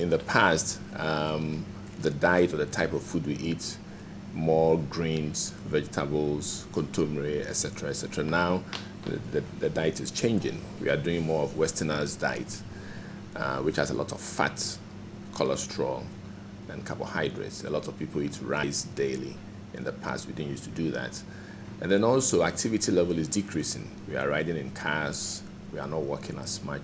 in the past, the diet or the type of food we eat, more greens, vegetables, contumely, etc. Now, the diet is changing. We are doing more of Westerners diet, which has a lot of fat, cholesterol, and carbohydrates. A lot of people eat rice daily. In the past, we didn't used to do that. And then also, activity level is decreasing. We are riding in cars. We are not walking as much.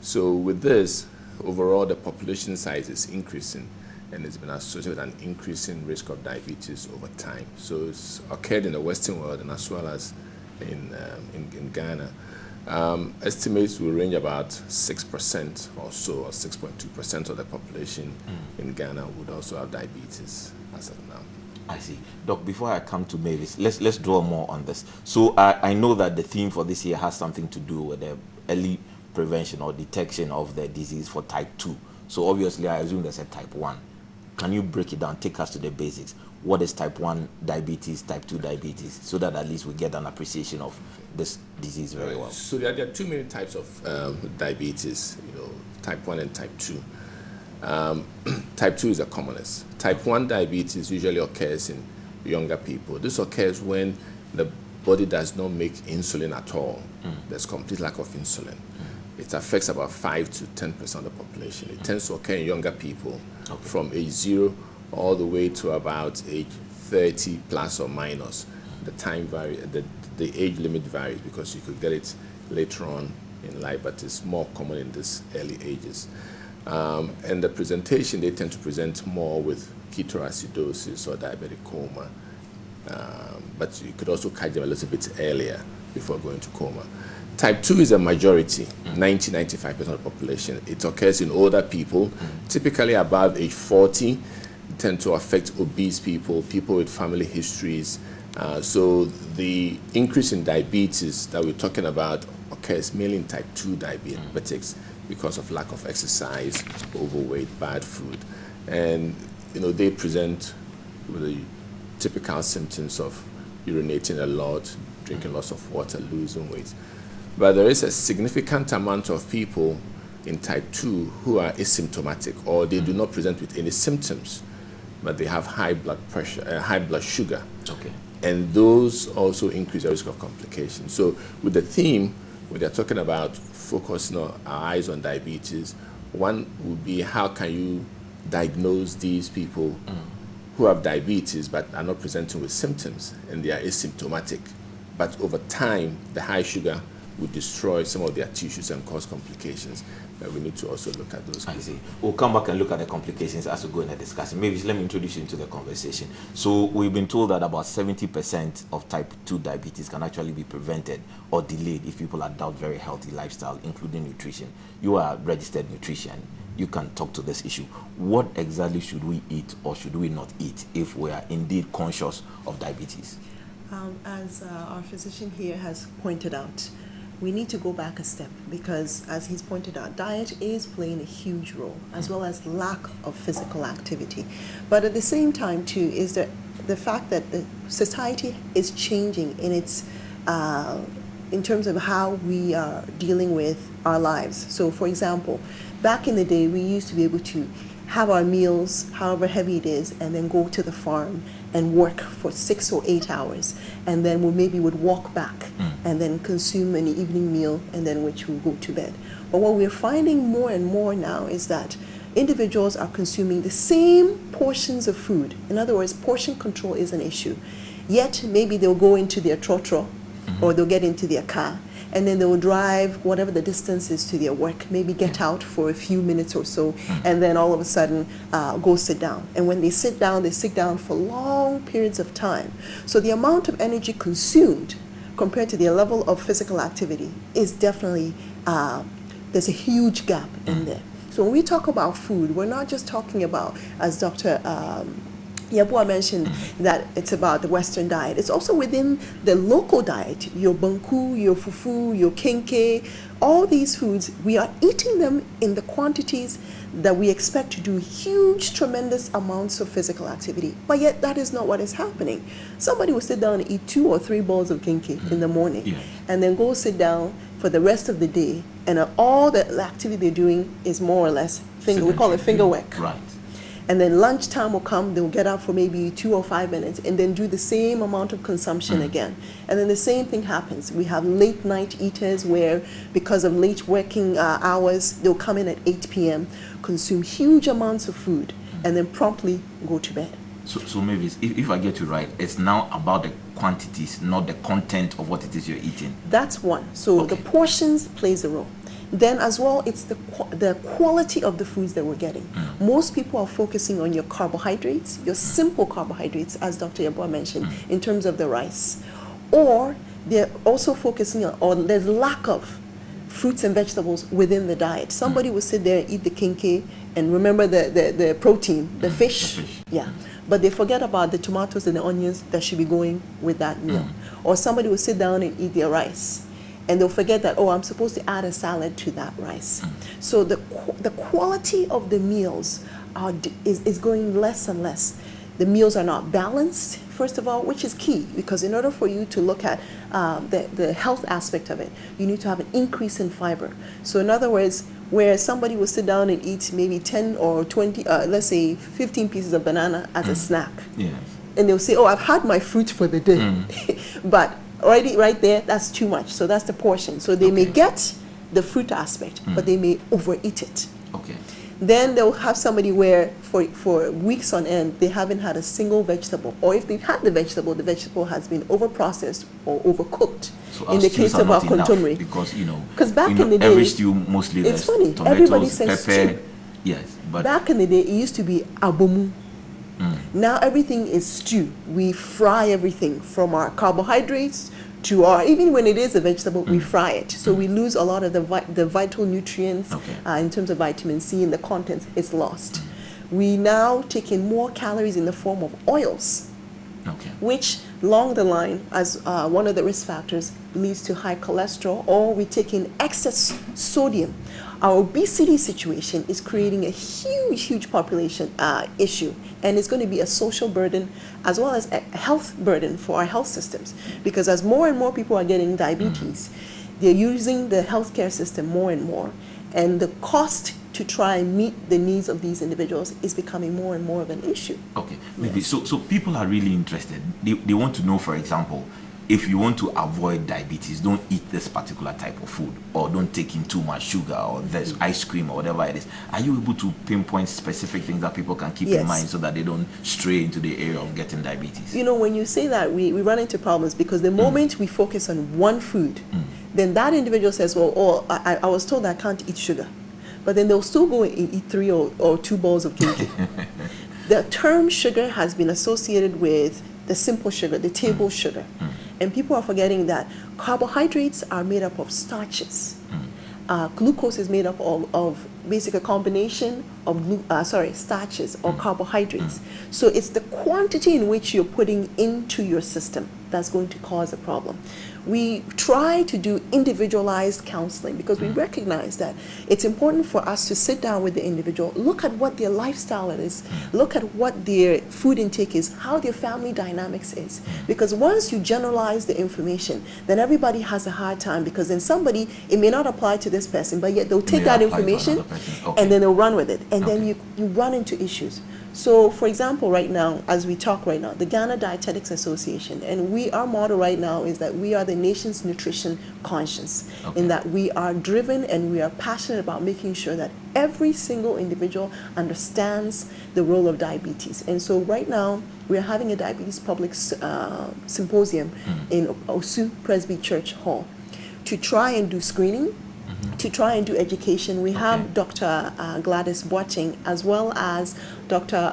So with this, overall, the population size is increasing, and it's been associated with an increasing risk of diabetes over time. So it's occurred in the Western world and as well as in Ghana. Estimates will range about 6% or so, or 6.2% of the population in Ghana would also have diabetes as of now. I see. Doc, before I come to Mavis, let's draw more on this. So I know that the theme for this year has something to do with the early prevention or detection of the disease for type 2. So obviously I assume there's a type 1. Can you break it down, take us to the basics? What is type 1 diabetes, type 2 diabetes, so that at least we get an appreciation of this disease very well? So there are two main types of diabetes, type 1 and type 2. Type 2 is the commonest. Type 1 diabetes usually occurs in younger people. This occurs when the body does not make insulin at all. There's complete lack of insulin. It affects about 5 to 10% of the population. It tends to occur in younger people from age 0 all the way to about age 30 plus or minus. The time varies, the age limit varies because you could get it later on in life, but it's more common in these early ages. And the presentation, they tend to present more with ketoacidosis or diabetic coma. But you could also catch them a little bit earlier before going to coma. Type 2 is a majority, 90-95% of the population. It occurs in older people, typically above age 40. It tends to affect obese people, people with family histories. So the increase in diabetes that we're talking about occurs mainly in type 2 diabetics because of lack of exercise, overweight, bad food. And they present with the typical symptoms of urinating a lot, drinking lots of water, losing weight. But there is a significant amount of people in type 2 who are asymptomatic, or they do not present with any symptoms, but they have high blood pressure, high blood sugar. Okay. And those also increase the risk of complications. So with the theme, when they're talking about focusing our eyes on diabetes, one would be how can you diagnose these people who have diabetes but are not presenting with symptoms and they are asymptomatic. But over time, the high sugar would destroy some of their tissues and cause complications. But we need to also look at those. I see. We'll come back and look at the complications as we go in the discussion. Maybe let me introduce you into the conversation. So we've been told that about 70% of type 2 diabetes can actually be prevented or delayed if people adopt very healthy lifestyle, including nutrition. You are a registered nutrition. You can talk to this issue. What exactly should we eat or should we not eat if we are indeed conscious of diabetes? As our physician here has pointed out, we need to go back a step because, as he's pointed out, diet is playing a huge role, as well as lack of physical activity. But at the same time, too, is the fact that the society is changing in its in terms of how we are dealing with our lives. So, for example, back in the day, we used to be able to have our meals, however heavy it is, and then go to the farm and work for 6 or 8 hours, and then we maybe would walk back and then consume an evening meal, and then which will go to bed. But what we're finding more and more now is that individuals are consuming the same portions of food. In other words, portion control is an issue. Yet maybe they'll go into their trotro or they'll get into their car, and then they will drive whatever the distance is to their work, maybe get out for a few minutes or so, and then all of a sudden go sit down. And when they sit down for long periods of time. So the amount of energy consumed compared to their level of physical activity is definitely, there's a huge gap in there. So when we talk about food, we're not just talking about, as Dr. Yeboah mentioned, that it's about the Western diet. It's also within the local diet, your banku, your fufu, your kenke, all these foods, we are eating them in the quantities that we expect to do huge, tremendous amounts of physical activity. But yet that is not what is happening. Somebody will sit down and eat 2 or 3 bowls of kenke in the morning, and then go sit down for the rest of the day and all the activity they're doing is more or less we call it finger work. Right. And then lunchtime will come, they'll get up for maybe 2 or 5 minutes and then do the same amount of consumption again. And then the same thing happens. We have late night eaters where, because of late working hours, they'll come in at 8 p.m., consume huge amounts of food, and then promptly go to bed. So maybe if I get you right, it's now about the quantities, not the content of what it is you're eating. That's one. So Okay. the portions plays a role. Then as well, it's the quality of the foods that we're getting. Most people are focusing on your carbohydrates, your simple carbohydrates, as Dr. Yeboah mentioned, in terms of the rice. Or they're also focusing on there's lack of fruits and vegetables within the diet. Somebody will sit there and eat the kinke and remember the protein, the fish. Yeah. But they forget about the tomatoes and the onions that should be going with that meal. Or somebody will sit down and eat their rice, and they'll forget that, oh, I'm supposed to add a salad to that rice. So the quality of the meals is going less and less. The meals are not balanced, first of all, which is key, because in order for you to look at the health aspect of it, you need to have an increase in fiber. So in other words, where somebody will sit down and eat maybe 10 or 20, let's say 15 pieces of banana as a snack. Yes. And they'll say, oh, I've had my fruit for the day. But already right there, that's too much. So that's the portion. So they may get the fruit aspect, but they may overeat it. Okay. Then they'll have somebody where for weeks on end, they haven't had a single vegetable. Or if they've had the vegetable has been overprocessed or overcooked. So in the case of our contumely. Because, because back in the day, every stew mostly it's there's funny. tomatoes, Everybody says pepper. stew. Yes, but Back in the day, it used to be abomu. Now everything is stew. We fry everything from our carbohydrates to our, even when it is a vegetable, we fry it. So we lose a lot of the vital nutrients in terms of vitamin C, and the contents is lost. We now take in more calories in the form of oils, which along the line, as one of the risk factors, leads to high cholesterol, or we take in excess sodium. Our obesity situation is creating a huge population issue, and it's going to be a social burden as well as a health burden for our health systems, because as more and more people are getting diabetes, they're using the healthcare system more and more, and the cost to try and meet the needs of these individuals is becoming more and more of an issue. Okay, maybe so people are really interested. They want to know, for example, if you want to avoid diabetes, don't eat this particular type of food, or don't take in too much sugar, or there's ice cream, or whatever it is. Are you able to pinpoint specific things that people can keep in mind so that they don't stray into the area of getting diabetes? When you say that, we run into problems, because the moment we focus on one food, then that individual says, well, I was told I can't eat sugar. But then they'll still go and eat 3 or 2 bowls of cake. The term sugar has been associated with the simple sugar, the table sugar. And people are forgetting that carbohydrates are made up of starches. Glucose is made up of basically a combination of starches or carbohydrates. So it's the quantity in which you're putting into your system that's going to cause a problem. We try to do individualized counseling because we recognize that it's important for us to sit down with the individual, look at what their lifestyle is, look at what their food intake is, how their family dynamics is. Because once you generalize the information, then everybody has a hard time, because then somebody, it may not apply to this person, but yet they'll take that information and then they'll run with it. And then you run into issues. So, for example, right now, as we talk right now, the Ghana Dietetics Association, and our motto right now is that we are the nation's nutrition conscience, in that we are driven and we are passionate about making sure that every single individual understands the role of diabetes. And so right now, we're having a diabetes public symposium in Osu Presby Church Hall to try and do screening, to try and do education. We have Dr. Gladys Boateng as well as Dr.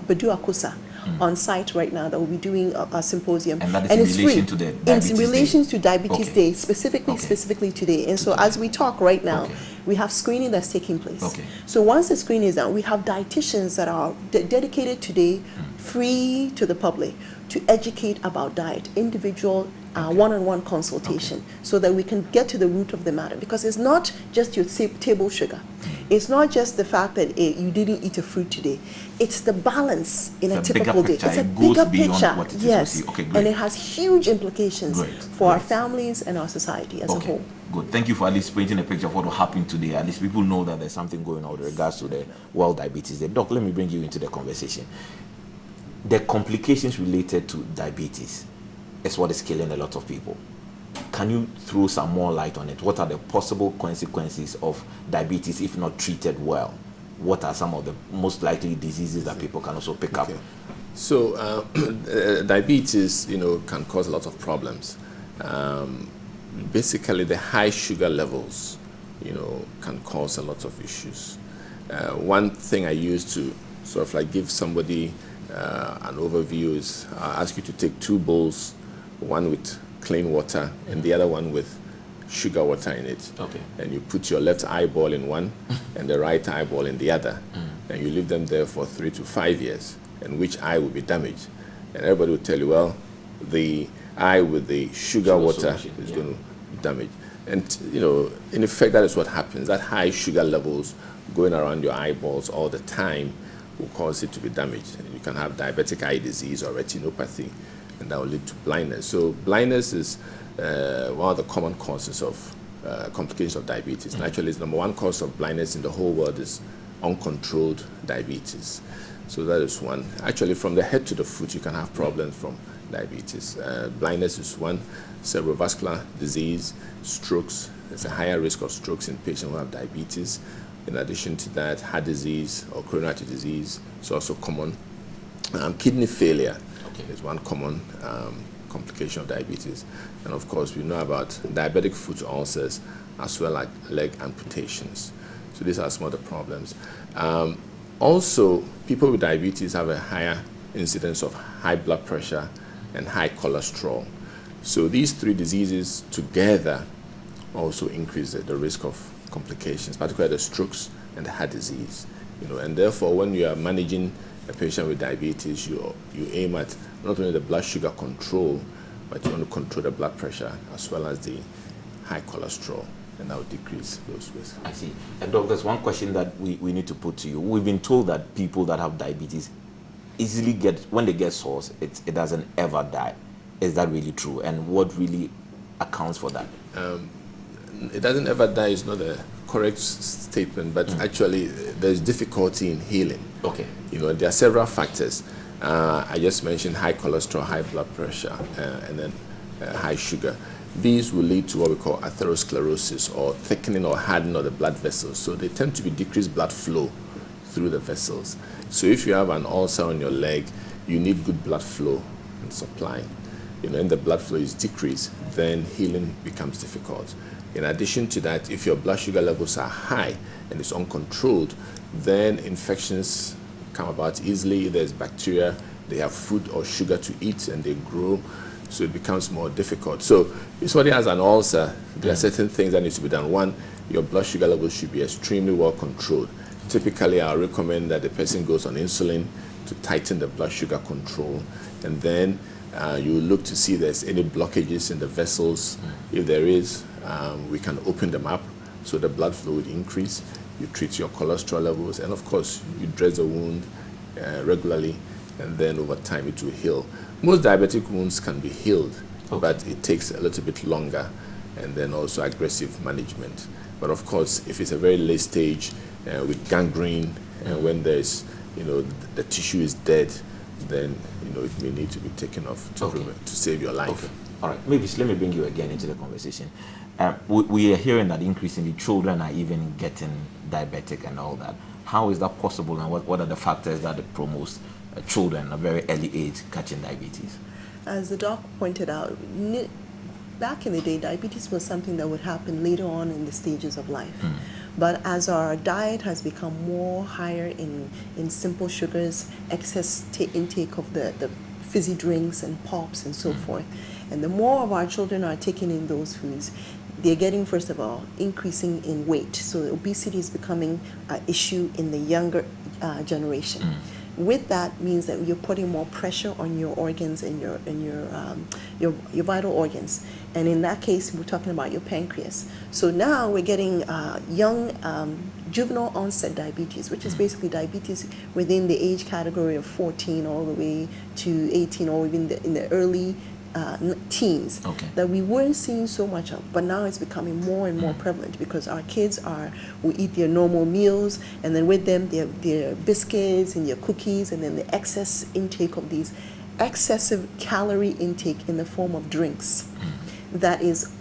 Badu Akusa on site right now that will be doing a symposium. And that is in relation to the Diabetes Day. In relation to Diabetes Day, specifically today. And so as we talk right now, we have screening that's taking place. So once the screening is done, we have dietitians that are dedicated today, free to the public, to educate about diet, individual one-on-one consultation, so that we can get to the root of the matter. Because it's not just your table sugar. It's not just the fact that you didn't eat a fruit today. It's the balance in a typical day. It's a bigger picture. Yes. And it has huge implications for our families and our society as a whole. Good. Thank you for at least painting a picture of what will happen today. At least people know that there's something going on with regards to the World Diabetes Day. Doc, let me bring you into the conversation. The complications related to diabetes is what is killing a lot of people. Can you throw some more light on it? What are the possible consequences of diabetes if not treated well? What are some of the most likely diseases that people can also pick up? So diabetes, can cause a lot of problems. Basically, the high sugar levels, can cause a lot of issues. One thing I use to sort of like give somebody an overview is I ask you to take 2 bowls, one with clean water and the other one with sugar water in it. Okay. And you put your left eyeball in one and the right eyeball in the other. And you leave them there for 3 to 5 years. And which eye will be damaged? And everybody will tell you, well, the eye with the sugar water is going to be damaged. And, in effect, that is what happens. That high sugar levels going around your eyeballs all the time will cause it to be damaged. And you can have diabetic eye disease or retinopathy, and that will lead to blindness. So blindness is one of the common causes of complications of diabetes. And actually, the number 1 cause of blindness in the whole world is uncontrolled diabetes. So that is one. Actually, from the head to the foot, you can have problems from diabetes. Blindness is one. Cerebrovascular disease, strokes. There's a higher risk of strokes in patients who have diabetes. In addition to that, heart disease or coronary artery disease is also common. Kidney failure is one common complication of diabetes. And of course, we know about diabetic foot ulcers as well as leg amputations. So these are some of the problems. Also, people with diabetes have a higher incidence of high blood pressure and high cholesterol. So these 3 diseases together also increase the risk of complications, particularly the strokes and the heart disease. And therefore, when you are managing a patient with diabetes, you aim at not only the blood sugar control, but you want to control the blood pressure as well as the high cholesterol, and that will decrease those risks. I see. And Doc, there's one question that we need to put to you. We've been told that people that have diabetes easily when they get SARS, it doesn't ever die. Is that really true? And what really accounts for that? It doesn't ever die is not a correct statement, but actually there's difficulty in healing. Okay. There are several factors. I just mentioned high cholesterol, high blood pressure, and then high sugar. These will lead to what we call atherosclerosis, or thickening or hardening of the blood vessels. So they tend to be decreased blood flow through the vessels. So if you have an ulcer on your leg, you need good blood flow and supply. And the blood flow is decreased, then healing becomes difficult. In addition to that, if your blood sugar levels are high and it's uncontrolled, then infections come about easily. There's bacteria, they have food or sugar to eat, and they grow, so it becomes more difficult. So if somebody has an ulcer, there are certain things that need to be done. One, your blood sugar levels should be extremely well controlled. Typically, I recommend that the person goes on insulin to tighten the blood sugar control, and then you look to see if there's any blockages in the vessels. If there is, we can open them up so the blood flow would increase. You treat your cholesterol levels, and of course, you dress the wound regularly, and then over time it will heal. Most diabetic wounds can be healed, but it takes a little bit longer, and then also aggressive management. But of course, if it's a very late stage with gangrene, and when there's, the tissue is dead, then it may need to be taken off to save your life. Okay. All right, maybe let me bring you again into the conversation. We are hearing that increasingly children are even getting diabetic and all that. How is that possible, and what are the factors that promote children at a very early age catching diabetes? As the doc pointed out, back in the day, diabetes was something that would happen later on in the stages of life. But as our diet has become more higher in simple sugars, excess intake of the fizzy drinks and pops and so forth, and the more of our children are taking in those foods, they're getting, first of all, increasing in weight. So obesity is becoming an issue in the younger generation. With that means that you're putting more pressure on your organs and your vital organs. And in that case, we're talking about your pancreas. So now we're getting young juvenile onset diabetes, which is basically diabetes within the age category of 14 all the way to 18, or even in the early teens that we weren't seeing so much of, but now it's becoming more and more prevalent because our kids will eat their normal meals, and then with them their biscuits and their cookies, and then the excess intake of these excessive calorie intake in the form of drinks that is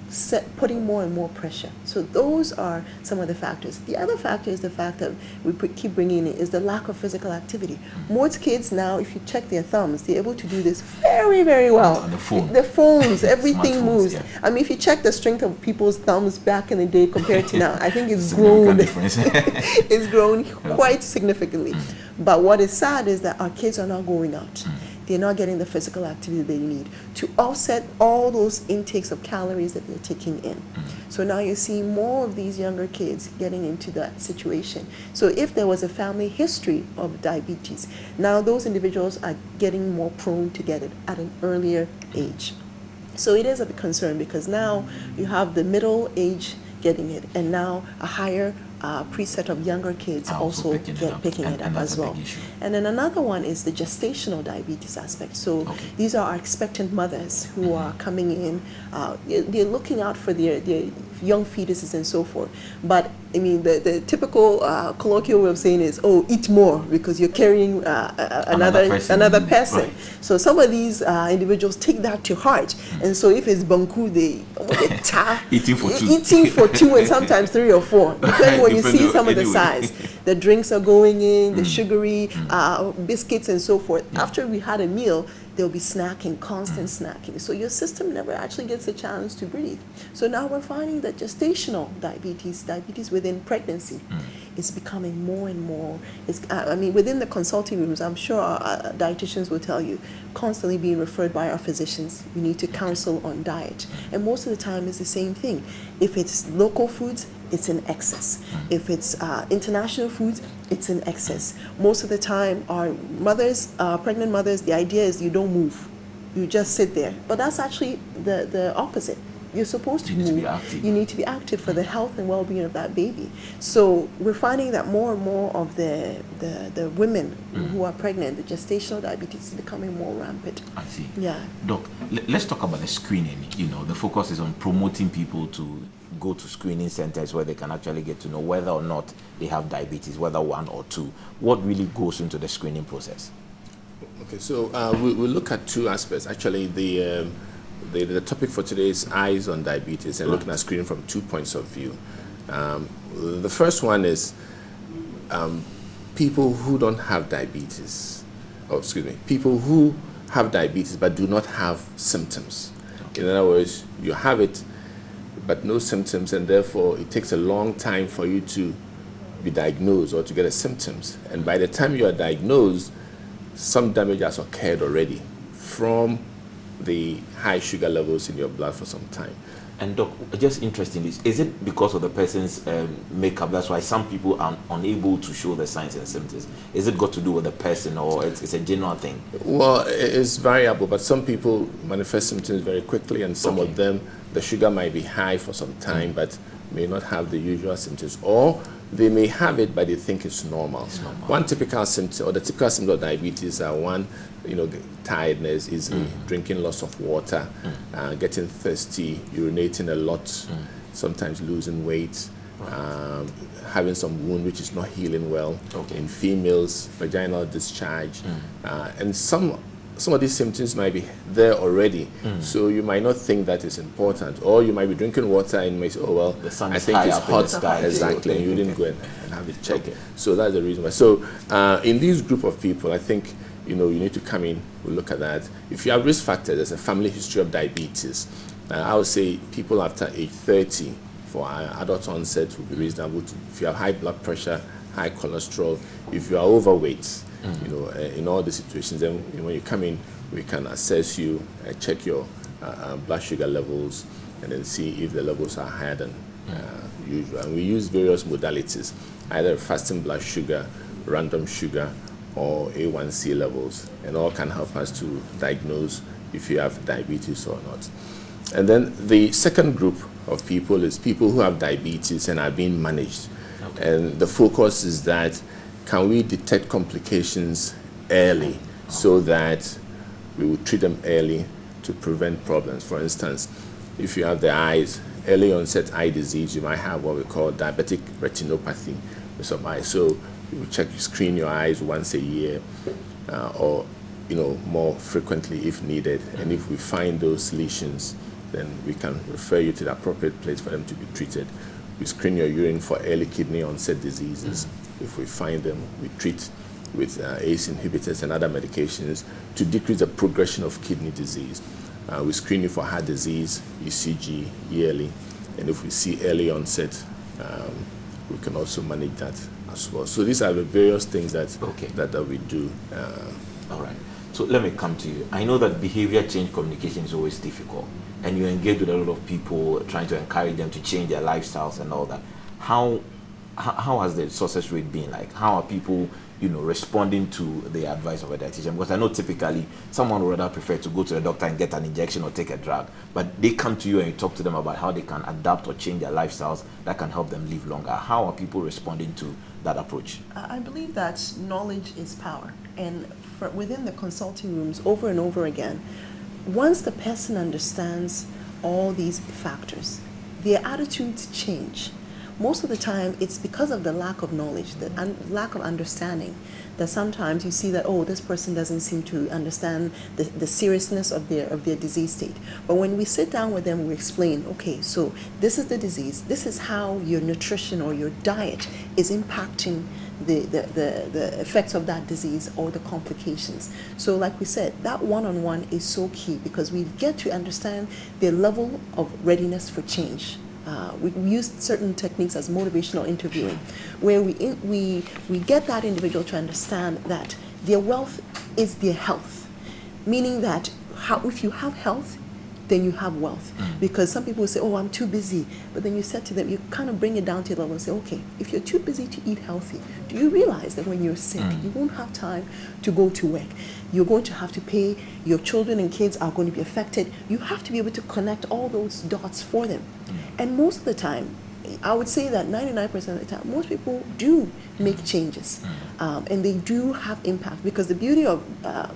putting more and more pressure. So those are some of the factors. The other factor is the fact that we keep bringing in is the lack of physical activity. Most kids now, if you check their thumbs, they're able to do this very, very well. On the phone. The phones, everything moves. Yeah. I mean, if you check the strength of people's thumbs back in the day compared to now, I think it's grown. It's grown quite significantly. But what is sad is that our kids are not going out. They're not getting the physical activity they need to offset all those intakes of calories that they're taking in. So now you're seeing more of these younger kids getting into that situation. So if there was a family history of diabetes, now those individuals are getting more prone to get it at an earlier age. So it is a concern because now you have the middle age getting it, and now a higher preset of younger kids also picking it up as well. And then another one is the gestational diabetes aspect. So these are our expectant mothers who are coming in. They're looking out for their young fetuses and so forth. But I mean, the typical colloquial way of saying is, oh, eat more because you're carrying another person. Right. So some of these individuals take that to heart. And so if it's banku, they eating for two and sometimes 3 or 4. Depending when you see some of the size. The drinks are going in, the sugary biscuits and so forth. After we had a meal, they'll be snacking, constant snacking. So your system never actually gets a chance to breathe. So now we're finding that gestational diabetes within pregnancy is becoming more and more. I mean, within the consulting rooms, I'm sure our dietitians will tell you, constantly being referred by our physicians, we need to counsel on diet. And most of the time it's the same thing. If it's local foods, it's in excess. If it's international foods, it's in excess. Most of the time, our mothers, pregnant mothers, the idea is you don't move. You just sit there. But that's actually the opposite. You're supposed to move. You need to be active for the health and well-being of that baby. So we're finding that more and more of the women who are pregnant, the gestational diabetes is becoming more rampant. I see. Yeah. Doc, let's talk about the screening. You know, the focus is on promoting people to go to screening centers where they can actually get to know whether or not they have diabetes, whether 1 or 2. What really goes into the screening process? Okay, so we look at 2 aspects. Actually, the topic for today is eyes on diabetes and looking at screening from 2 points of view. The first one is people who don't have diabetes, people who have diabetes but do not have symptoms. In other words, you have it but no symptoms, and therefore it takes a long time for you to be diagnosed or to get the symptoms. And by the time you are diagnosed, some damage has occurred already from the high sugar levels in your blood for some time. And Doc, just interestingly, is it because of the person's makeup? That's why some people are unable to show the signs and symptoms. Is it got to do with the person, or it's a general thing? Well, it's variable, but some people manifest symptoms very quickly, and some of them, the sugar might be high for some time, but may not have the usual symptoms, or they may have it, but they think it's normal. One typical symptom, or the typical symptoms of diabetes are one, tiredness, easily drinking lots of water, getting thirsty, urinating a lot, sometimes losing weight, having some wound which is not healing well. In females, vaginal discharge, and some of these symptoms might be there already, so you might not think that is important, or you might be drinking water and you may say, oh well, the sun I think it's hot, exactly, and you didn't go and have it checked. So that's the reason why. So in this group of people, I think you need to come in, we'll look at that. If you have risk factors, there's a family history of diabetes. I would say people after age 30 for adult onset would be reasonable. If you have high blood pressure, high cholesterol, if you are overweight, in all the situations, then when you come in, we can assess you, check your blood sugar levels, and then see if the levels are higher than usual. And we use various modalities, either fasting blood sugar, random sugar, or A1C levels, and all can help us to diagnose if you have diabetes or not. And then the second group of people is people who have diabetes and are being managed. And the focus is that can we detect complications early so that we will treat them early to prevent problems. For instance, if you have the eyes, early onset eye disease, you might have what we call diabetic retinopathy with some eyes. So you screen your eyes once a year, or more frequently if needed. And if we find those lesions, then we can refer you to the appropriate place for them to be treated. We screen your urine for early kidney onset diseases. If we find them, we treat with ACE inhibitors and other medications to decrease the progression of kidney disease. We screen you for heart disease, ECG, yearly. And if we see early onset, we can also manage that as well. So these are the various things that we do. All right. So let me come to you. I know that behavior change communication is always difficult, and you engage with a lot of people trying to encourage them to change their lifestyles and all that. How has the success rate been like? How are people, responding to the advice of a dietitian? Because I know typically someone would rather prefer to go to the doctor and get an injection or take a drug, but they come to you and you talk to them about how they can adapt or change their lifestyles that can help them live longer. How are people responding to that approach? I believe that knowledge is power, and within the consulting rooms, over and over again, once the person understands all these factors, their attitudes change. Most of the time, it's because of the lack of knowledge, the lack of understanding, that sometimes you see that, oh, this person doesn't seem to understand the seriousness of their disease state. But when we sit down with them, we explain, okay, so this is the disease, this is how your nutrition or your diet is impacting the effects of that disease or the complications. So like we said, that one-on-one is so key, because we get to understand their level of readiness for change. We use certain techniques as motivational interviewing, where we get that individual to understand that their wealth is their health, meaning that if you have health, then you have wealth. Because some people say, oh, I'm too busy. But then you said to them, you kind of bring it down to your level and say, okay, if you're too busy to eat healthy, do you realize that when you're sick, you won't have time to go to work? You're going to have to pay, your children and kids are going to be affected. You have to be able to connect all those dots for them. And most of the time, I would say that 99% of the time, most people do make changes, and they do have impact, because the beauty of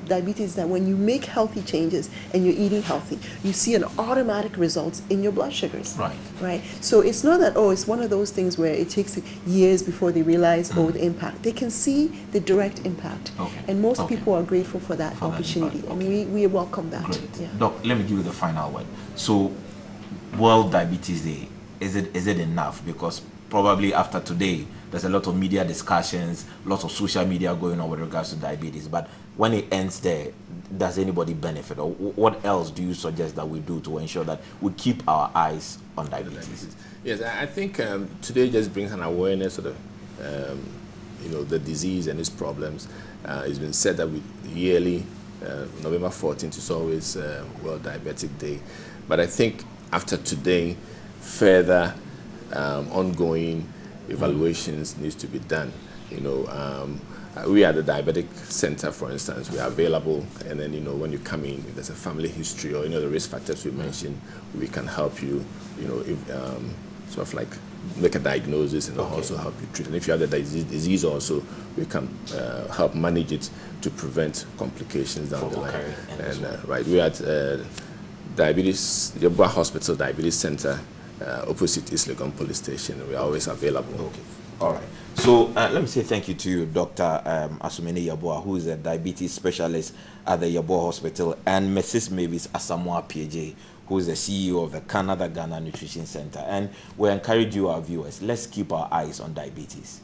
diabetes is that when you make healthy changes and you're eating healthy, you see an automatic result in your blood sugars. Right? So it's not that, oh, it's one of those things where it takes years before they realize, oh, the impact. They can see the direct impact. And most people are grateful for that opportunity, and we welcome that. Great. Yeah. Doc, let me give you the final word. So, World Diabetes Day, is it enough? Because probably after today, there's a lot of media discussions, lots of social media going on with regards to diabetes. But when it ends there, does anybody benefit? Or what else do you suggest that we do to ensure that we keep our eyes on diabetes? Yes, I think today just brings an awareness of the disease and its problems. It's been said that we yearly, November 14th is always World Diabetic Day. But I think after today, further ongoing evaluations needs to be done. We at the Diabetic Center, for instance, we are available, and then when you come in, if there's a family history or the risk factors we mentioned, we can help you, sort of like make a diagnosis and also help you treat. And if you have the disease also, we can help manage it to prevent complications down the line. And right, we are at Yeboah Hospital Diabetes Center, opposite East Legon Police Station. We are always available. All right. So let me say thank you to you, Dr. Asumeni Yeboah, who is a diabetes specialist at the Yeboah Hospital, and Mrs. Mavis Asamoah PJ, who is the CEO of the Canada Ghana Nutrition Center. And we encourage you, our viewers, let's keep our eyes on diabetes.